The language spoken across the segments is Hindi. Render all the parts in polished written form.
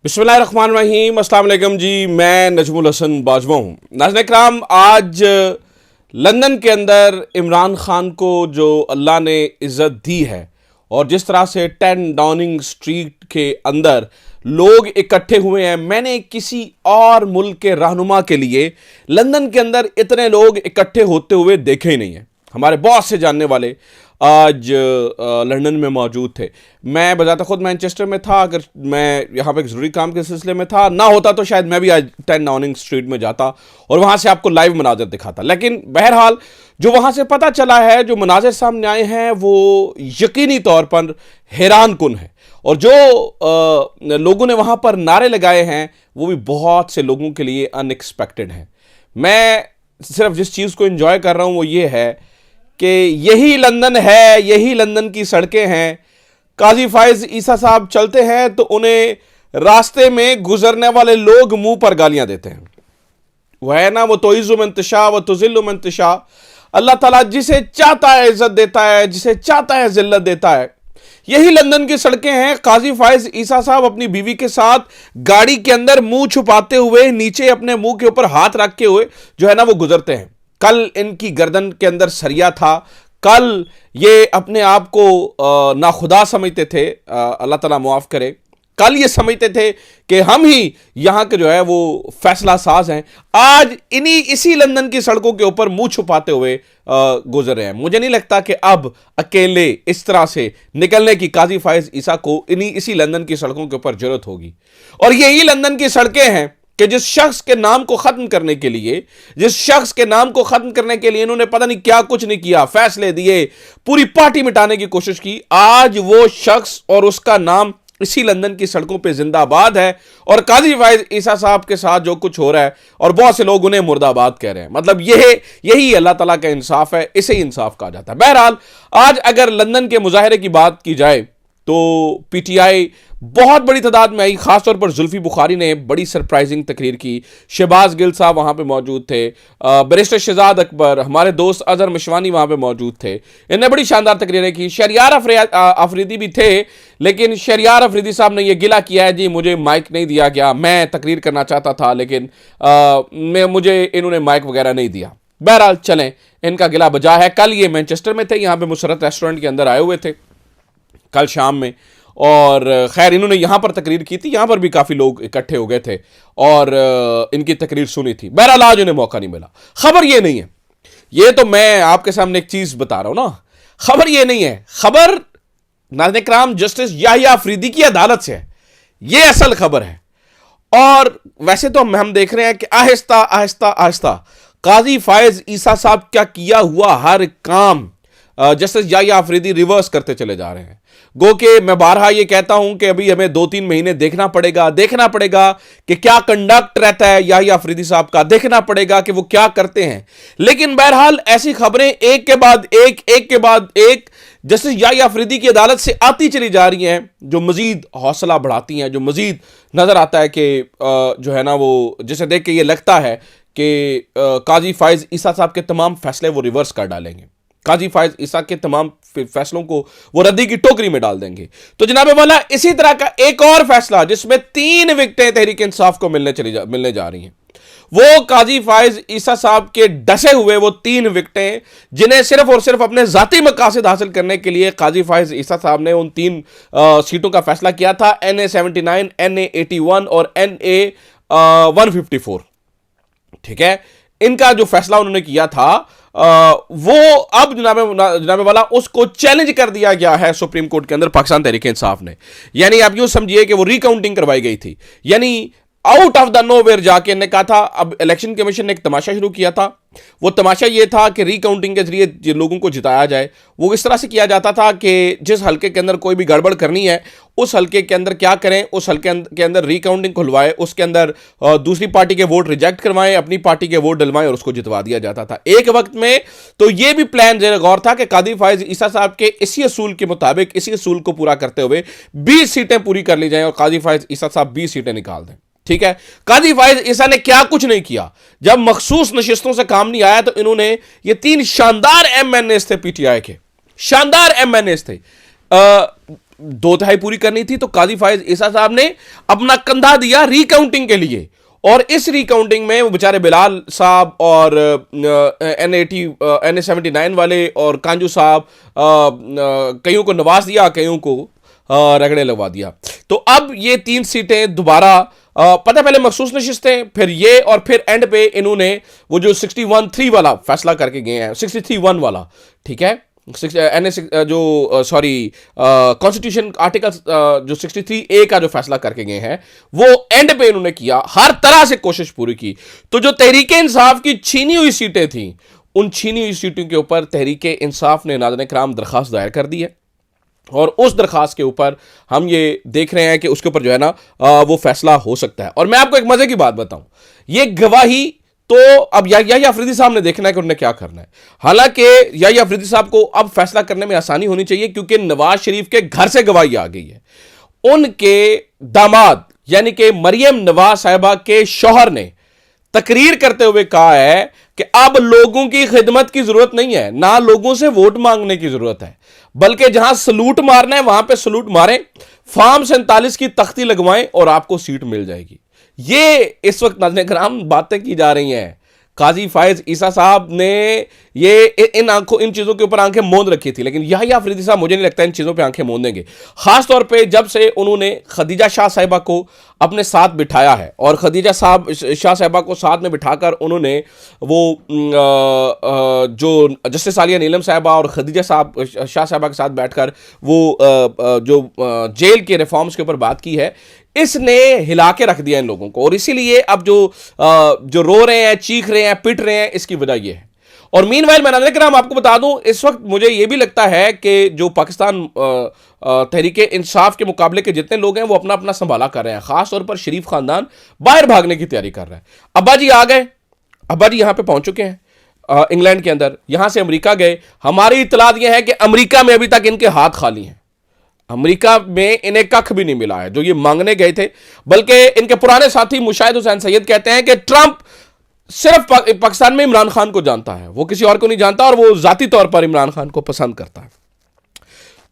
बिस्मिल्लाहिर्रहमानिर्रहीम, अस्सलाम वालेकुम जी। मैं नजमुल हसन बाजवा हूँ। नाज़रीन इकराम, आज लंदन के अंदर इमरान खान को जो अल्लाह ने इज़्ज़त दी है और जिस तरह से 10 डाउनिंग स्ट्रीट के अंदर लोग इकट्ठे हुए हैं, मैंने किसी और मुल्क के रहनुमा के लिए लंदन के अंदर इतने लोग इकट्ठे होते हुए देखे ही नहीं हैं। हमारे बहुत से जानने वाले आज लंदन में मौजूद थे। मैं बजाता खुद मैनचेस्टर में था। अगर मैं यहाँ पे एक ज़रूरी काम के सिलसिले में था ना होता तो शायद मैं भी आज 10 डाउनिंग स्ट्रीट में जाता और वहाँ से आपको लाइव मनाजर दिखाता। लेकिन बहरहाल जो वहाँ से पता चला है, जो मनाजर सामने आए हैं, वो यकीनी तौर पर हैरान कुन है। और जो लोगों ने वहाँ पर नारे लगाए हैं वो भी बहुत से लोगों के लिए अनएक्सपेक्टेड हैं। मैं सिर्फ जिस चीज़ को एंजॉय कर रहा हूँ वो ये है कि यही लंदन है, यही लंदन की सड़कें हैं। काजी फायज ईसा साहब चलते हैं तो उन्हें रास्ते में गुजरने वाले लोग मुंह पर गालियां देते हैं। वह है ना, वो तोइज़्ज़ु मन तशा व तुज़िल्लु मन तशा। अल्लाह ताला जिसे चाहता है इज्जत देता है, जिसे चाहता है जिल्लत देता है। यही लंदन की सड़कें हैं। काजी फायज ईसा साहब अपनी बीवी के साथ गाड़ी के अंदर मुंह छुपाते हुए, नीचे अपने मुंह के ऊपर हाथ रखे हुए जो है ना वो गुजरते हैं। कल इनकी गर्दन के अंदर सरिया था। कल ये अपने आप को नाखुदा समझते थे, अल्लाह ताला माफ करे। कल ये समझते थे कि हम ही यहाँ के जो है वो फैसला साज हैं। आज इसी लंदन की सड़कों के ऊपर मुंह छुपाते हुए गुजर रहे हैं। मुझे नहीं लगता कि अब अकेले इस तरह से निकलने की काजी फायज ईसा को इसी लंदन की सड़कों के ऊपर जरूरत होगी। और यही लंदन की सड़कें हैं कि जिस शख्स के नाम को खत्म करने के लिए, इन्होंने पता नहीं क्या कुछ नहीं किया, फैसले दिए, पूरी पार्टी मिटाने की कोशिश की। आज वो शख्स और उसका नाम इसी लंदन की सड़कों पे जिंदाबाद है। और काजी फायज ईसा साहब के साथ जो कुछ हो रहा है और बहुत से लोग उन्हें मुर्दाबाद कह रहे हैं, मतलब यही अल्लाह ताला का इंसाफ है। इसे इंसाफ कहा जाता है। बहरहाल, आज अगर लंदन के मुजाहरे की बात की जाए तो पीटीआई बहुत बड़ी तादाद में आई। खासतौर पर जुल्फी बुखारी ने बड़ी सरप्राइजिंग तकरीर की। शहबाज गिल साहब वहाँ पे मौजूद थे। बैरिस्टर शहजाद अकबर, हमारे दोस्त अजहर मिशवानी वहाँ पे मौजूद थे। इन्हें बड़ी शानदार तकरीरें की। शहरियार अफरीदी भी थे, लेकिन शहरियार अफरीदी साहब ने यह गिला किया है, जी मुझे माइक नहीं दिया गया, मैं तकरीर करना चाहता था लेकिन मुझे इन्होंने माइक वगैरह नहीं दिया। बहरहाल चलें, इनका गिला बजा है। कल ये मैनचेस्टर में थे, यहाँ पे मुसरत रेस्टोरेंट के अंदर आए हुए थे कल शाम में, और खैर इन्होंने यहाँ पर तकरीर की थी। यहाँ पर भी काफ़ी लोग इकट्ठे हो गए थे और इनकी तकरीर सुनी थी। बहरहाल आज उन्हें मौका नहीं मिला। खबर ये नहीं है, ये तो मैं आपके सामने एक चीज़ बता रहा हूँ ना, खबर ये नहीं है। खबर नाज़रीन इकराम जस्टिस याहिया अफरीदी की अदालत से है, ये असल खबर है। और वैसे तो हम देख रहे हैं कि आहिस्ता आहिस्ता आहिस्ता काजी फायज ईसा साहब का किया हुआ हर काम जस्टिस याहिया अफरीदी रिवर्स करते चले जा रहे हैं। गो के मैं बारहा ये कहता हूं कि अभी हमें 2-3 महीने देखना पड़ेगा कि क्या कंडक्ट रहता है याहिया अफरीदी साहब का, देखना पड़ेगा कि वो क्या करते हैं। लेकिन बहरहाल ऐसी खबरें एक के बाद एक जस्टिस याहिया अफरीदी की अदालत से आती चली जा रही हैं, जो मजीद हौसला बढ़ाती हैं, जो मजीद नजर आता है कि जो है ना वो, जिसे देख के ये लगता है कि काजी फायज ईसा साहब के तमाम फैसले वो रिवर्स कर डालेंगे। काजी फायज ईसा के तमाम फैसलों को वो रद्दी की टोकरी में डाल देंगे। तो जनाब वाला, इसी तरह का एक और फैसला जिसमें 3 विकेटें तहरीक इंसाफ को मिलने जा रही हैं, वो काजी फायज ईसा साहब के डसे हुए वो 3 विकेटें, जिन्हें सिर्फ और सिर्फ अपने जाती मकासद हासिल करने के लिए काजी फायज ईसा साहब ने उन 3 सीटों का फैसला किया था, NA 79, NA 81 और NA 154। ठीक है, इनका जो फैसला उन्होंने किया था वो अब जनाब वाला उसको चैलेंज कर दिया गया है सुप्रीम कोर्ट के अंदर पाकिस्तान तहरीक इंसाफ ने। यानी आप यूं समझिए कि वो रिकाउंटिंग करवाई गई थी, यानी आउट ऑफ द नोवेयर जाके इन्हें कहा था। अब इलेक्शन कमीशन ने एक तमाशा शुरू किया था। वो तमाशा ये था कि रिकाउंटिंग के जरिए जिन लोगों को जिताया जाए, वो इस तरह से किया जाता था कि जिस हल्के के अंदर कोई भी गड़बड़ करनी है, उस हल्के के अंदर क्या करें, उस हल्के के अंदर रिकाउंटिंग खुलवाए, उसके अंदर दूसरी पार्टी के वोट रिजेक्ट करवाएं, अपनी पार्टी के वोट डलवाएं और उसको जितवा दिया जाता था एक वक्त में। तो ये भी प्लान ज़ेर गौर था कि काजी फायज ईसा साहब के इसी असूल के मुताबिक, इसी असूल को पूरा करते हुए 20 सीटें पूरी कर ली जाएं और काजी फायज ईसा साहब 20 सीटें निकाल दें। ठीक है, काजी फायज ईसा ने क्या कुछ नहीं किया। जब मखसूस नशिस्तों से काम नहीं आया तो इन्होंने, ये 3 शानदार MNAs थे पीटीआई के, शानदार MNAs थे। 2/3 पूरी करनी थी, तो काजी फायज ईसा साहब ने अपना कंधा दिया रिकाउंटिंग के लिए। और इस रिकाउंटिंग में वो बेचारे बिलाल साहब और NA79 वाले और कांजू साहब कईयों को नवाज दिया, कईयों को रगड़े लगवा दिया। तो अब ये 3 सीटें दोबारा पता पहले मखसूस नशिस्तें, फिर ये, और फिर एंड पे इन्होंने वो जो 61-3 वाला फैसला करके गए हैं, 63-1 वाला, ठीक है, जो सॉरी कॉन्स्टिट्यूशन आर्टिकल जो 63A का जो फैसला करके गए हैं, वो एंड पे इन्होंने किया, हर तरह से कोशिश पूरी की। तो जो तहरीक इंसाफ की छीनी हुई सीटें थी, उन छीनी हुई सीटों के ऊपर तहरीक इंसाफ ने नाज़रीन किराम दरखास्त दायर कर दी है, और उस दरखास्त के ऊपर हम ये देख रहे हैं कि उसके ऊपर जो है ना वो फैसला हो सकता है। और मैं आपको एक मजे की बात बताऊं, ये गवाही तो अब याहिया अफरीदी साहब ने देखना है कि उन्होंने क्या करना है। हालांकि याहिया अफरीदी साहब को अब फैसला करने में आसानी होनी चाहिए, क्योंकि नवाज शरीफ के घर से गवाही आ गई है। उनके दामाद यानी कि मरियम नवाज साहिबा के शौहर ने तकरीर करते हुए कहा है कि अब लोगों की खिदमत की जरूरत नहीं है, ना लोगों से वोट मांगने की जरूरत है, बल्कि जहां सलूट मारना है वहां पे सलूट मारें, फॉर्म 47 की तख्ती लगवाएं और आपको सीट मिल जाएगी। ये इस वक्त नाज़रीन किराम बातें की जा रही हैं। काजी फायज ईसा साहब ने ये इन चीज़ों के ऊपर आंखें मूंद रखी थी, लेकिन याहिया अफरीदी साहब मुझे नहीं लगता इन चीज़ों पे आंखें मूंदेंगे, खासतौर पे जब से उन्होंने खदीजा शाह साहिबा को अपने साथ बिठाया है। और खदीजा शाह साहिबा को साथ में बिठाकर उन्होंने वो जो जस्टिस आलिया नीलम साहिबा और खदीजा शाह साहिबा के साथ बैठकर वो जो जेल के रिफॉर्म्स के ऊपर बात की है, इसने हिला के रख दिया इन लोगों को। और इसीलिए अब जो रो रहे हैं, चीख रहे हैं, पिट रहे हैं, इसकी वजह यह है। और मीनवाइल मैं नाज़रीन किराम आपको बता दूं, इस वक्त मुझे यह भी लगता है कि जो पाकिस्तान तहरीक इंसाफ के मुकाबले के जितने लोग हैं वो अपना अपना संभाला कर रहे हैं। खास तौर पर शरीफ खानदान बाहर भागने की तैयारी कर रहा है। अब्बा जी आ गए, अब्बा जी यहां पे पहुंच चुके हैं इंग्लैंड के अंदर, यहां से अमेरिका गए। हमारी इतलात यह है कि अमेरिका में अभी तक इनके हाथ खाली हैं, अमेरिका में इन्हें कख भी नहीं मिला है जो ये मांगने गए थे। बल्कि इनके पुराने साथी मुशाहिद हुसैन सैयद कहते हैं कि ट्रंप सिर्फ पाकिस्तान में इमरान खान को जानता है, वो किसी और को नहीं जानता, और वो जाती तौर पर इमरान खान को पसंद करता है।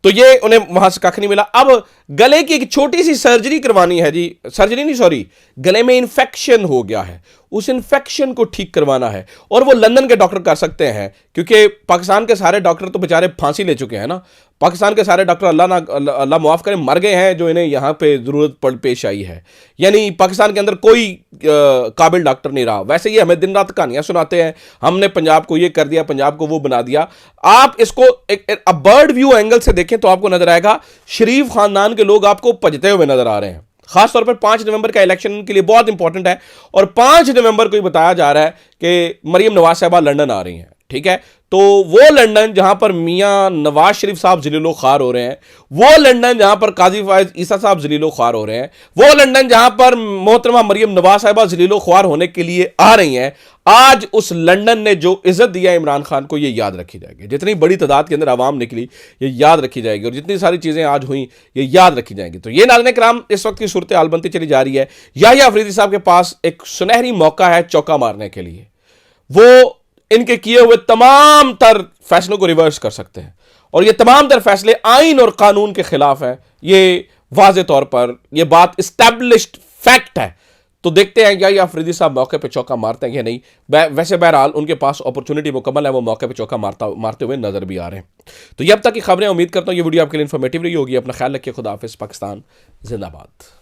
तो ये उन्हें वहां से कख नहीं मिला। अब गले की एक छोटी सी सर्जरी करवानी है जी, सर्जरी नहीं सॉरी, गले में इन्फेक्शन हो गया है, उस इन्फेक्शन को ठीक करवाना है, और वो लंदन के डॉक्टर कर सकते हैं, क्योंकि पाकिस्तान के सारे डॉक्टर तो बेचारे फांसी ले चुके हैं ना। पाकिस्तान के सारे डॉक्टर अल्लाह माफ़ करे मर गए हैं, जो इन्हें यहाँ पे ज़रूरत पेश आई है। यानी पाकिस्तान के अंदर कोई काबिल डॉक्टर नहीं रहा। वैसे ये हमें दिन रात कहानियाँ सुनाते हैं, हमने पंजाब को ये कर दिया, पंजाब को वो बना दिया। आप इसको एक बर्ड व्यू एंगल से देखें तो आपको नजर आएगा शरीफ खानदान के लोग आपको भजते हुए नजर आ रहे हैं। खासतौर पर 5 नवंबर का इलेक्शन के लिए बहुत इंपॉर्टेंट है, और 5 नवंबर को ही बताया जा रहा है कि मरियम नवाज साहिबा लंदन आ रही हैं, ठीक है। तो वो लंदन जहां पर मियां नवाज शरीफ साहब जलीलो खार हो रहे हैं, वो लंदन जहां पर काजी फायज ईसा साहब जलीलो खार हो रहे हैं, वो लंदन जहां पर मोहतरमा मरियम नवाज साहिबा जलीलो ख्वार होने के लिए आ रही हैं, आज उस लंदन ने जो इज्जत दिया इमरान खान को, ये याद रखी जाएगी। जितनी बड़ी तादाद के अंदर आवाम निकली, ये याद रखी जाएगी, और जितनी सारी चीज़ें आज हुई, ये याद रखी जाएंगी। तो ये नाज़रीन किराम इस वक्त की सूरत हाल बनती चली जा रही है। याहिया अफरीदी साहब के पास एक सुनहरी मौका है चौका मारने के लिए। वो इनके किए हुए तमाम तर फैसलों को रिवर्स कर सकते हैं, और ये तमाम तर फैसले आइन और कानून के खिलाफ हैं। ये वाज़े तौर पर ये बात इस्टेब्लिश्ड फैक्ट है। तो देखते हैं या अफरीदी साहब मौके पे चौका मारते हैं या नहीं। वैसे बहरहाल उनके पास अपॉर्चुनिटी मुकम्मल है, वो मौके पे चौका मारते हुए नजर भी आ रहे हैं। तो ये अब तक की खबरें, उम्मीद करता हूँ ये वीडियो आपके लिए इन्फॉर्मेटिव रही होगी। अपना ख्याल रखिए, खुदा हाफिज़, पाकिस्तान जिंदाबाद।